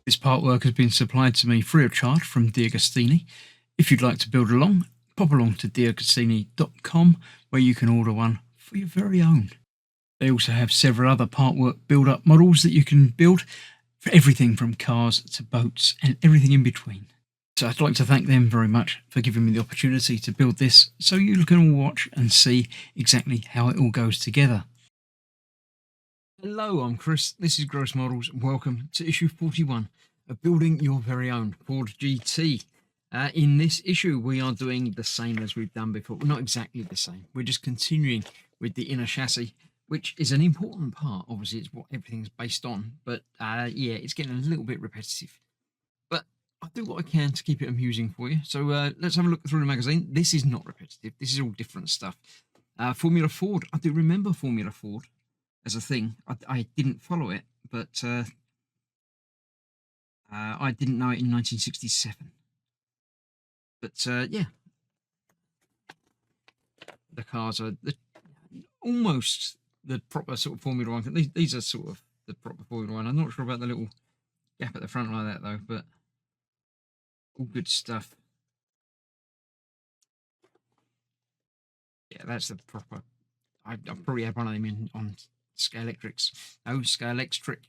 This part work has been supplied to me free of charge from DeAgostini. If you'd like to build along, pop along to DeAgostini.com where you can order one for your very own. They also have several other part work build-up models that you can build for everything from cars to boats and everything in between. So I'd like to thank them very much for giving me the opportunity to build this so you can all watch and see exactly how it all goes together. Hello, I'm Chris, this is Gross Models, and welcome to issue 41 of Building Your Very Own Ford GT. In this issue we are doing the same as we've done before. Well, not exactly the same, we're just continuing with the inner chassis, which is an important part. Obviously it's what everything's based on, but yeah, it's getting a little bit repetitive. But I'll do what I can to keep it amusing for you. So let's have a look through the magazine. This is not repetitive, this is all different stuff. Formula Ford, I do remember Formula Ford as a thing. I didn't follow it, but I didn't know it in 1967. But yeah, the cars are almost the proper sort of Formula 1. These are sort of the proper Formula 1. I'm not sure about the little gap at the front like that though, but all good stuff. Yeah, that's the proper. I've probably had one of them on Scale Electrics. Oh, Scale Electric.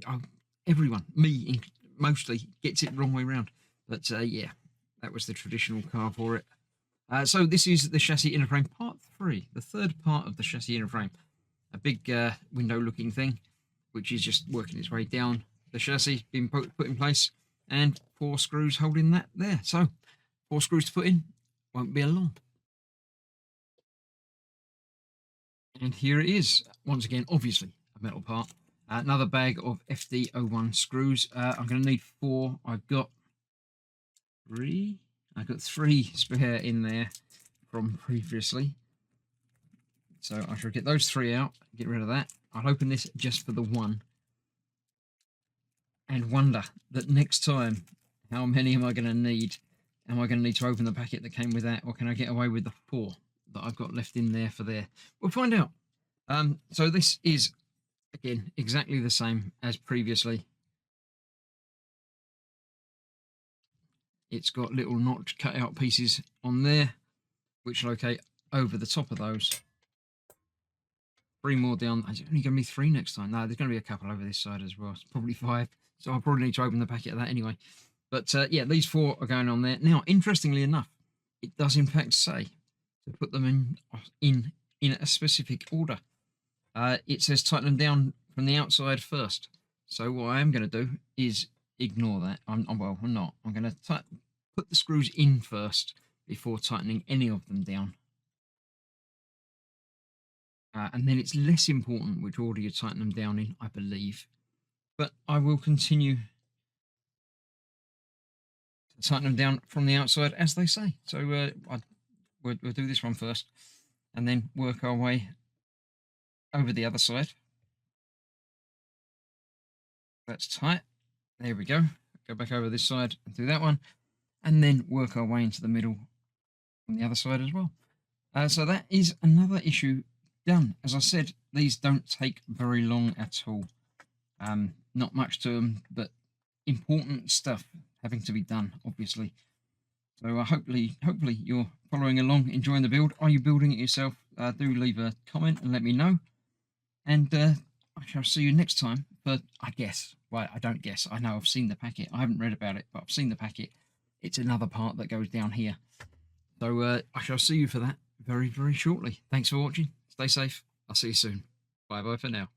Oh, everyone, me mostly, gets it the wrong way round. But yeah, that was the traditional car for it. So this is the chassis inner frame part 3, the third part of the chassis inner frame. A big window looking thing, which is just working its way down the chassis, being put in place, and 4 screws holding that there. So 4 screws to put in, won't be long. And here it is, once again, obviously a metal part. Another bag of FD01 screws. I'm going to need 4. I've got 3. I've got 3 spare in there from previously. So I shall get those 3 out, get rid of that. I'll open this just for the 1. And wonder that next time, how many am I going to need? Am I going to need to open the packet that came with that, or can I get away with the 4 that I've got left in there for there? We'll find out. So this is, again, exactly the same as previously. It's got little notch cut out pieces on there, which locate over the top of those. 3 more down. Is it only going to be 3 next time? No, there's going to be a couple over this side as well. It's probably 5. So I'll probably need to open the packet of that anyway. But yeah, these 4 are going on there. Now, interestingly enough, it does in fact say to put them in a specific order. It says tighten them down from the outside first. So what I am going to do is ignore that. I'm not. I'm going to put the screws in first before tightening any of them down. And then it's less important which order you tighten them down in, I believe. But I will continue to tighten them down from the outside, as they say. So we'll do this one first, and then work our way over the other side. That's tight. There we go. Go back over this side and do that one, and then work our way into the middle on the other side as well. So that is another issue done. As I said, these don't take very long at all. Not much to them, but important stuff having to be done, obviously. So hopefully you're following along, enjoying the build. Are you building it yourself? Do leave a comment and let me know. And I shall see you next time. But I guess, well, I don't guess. I know I've seen the packet. I haven't read about it, but I've seen the packet. It's another part that goes down here. So I shall see you for that very, very shortly. Thanks for watching. Stay safe. I'll see you soon. Bye-bye for now.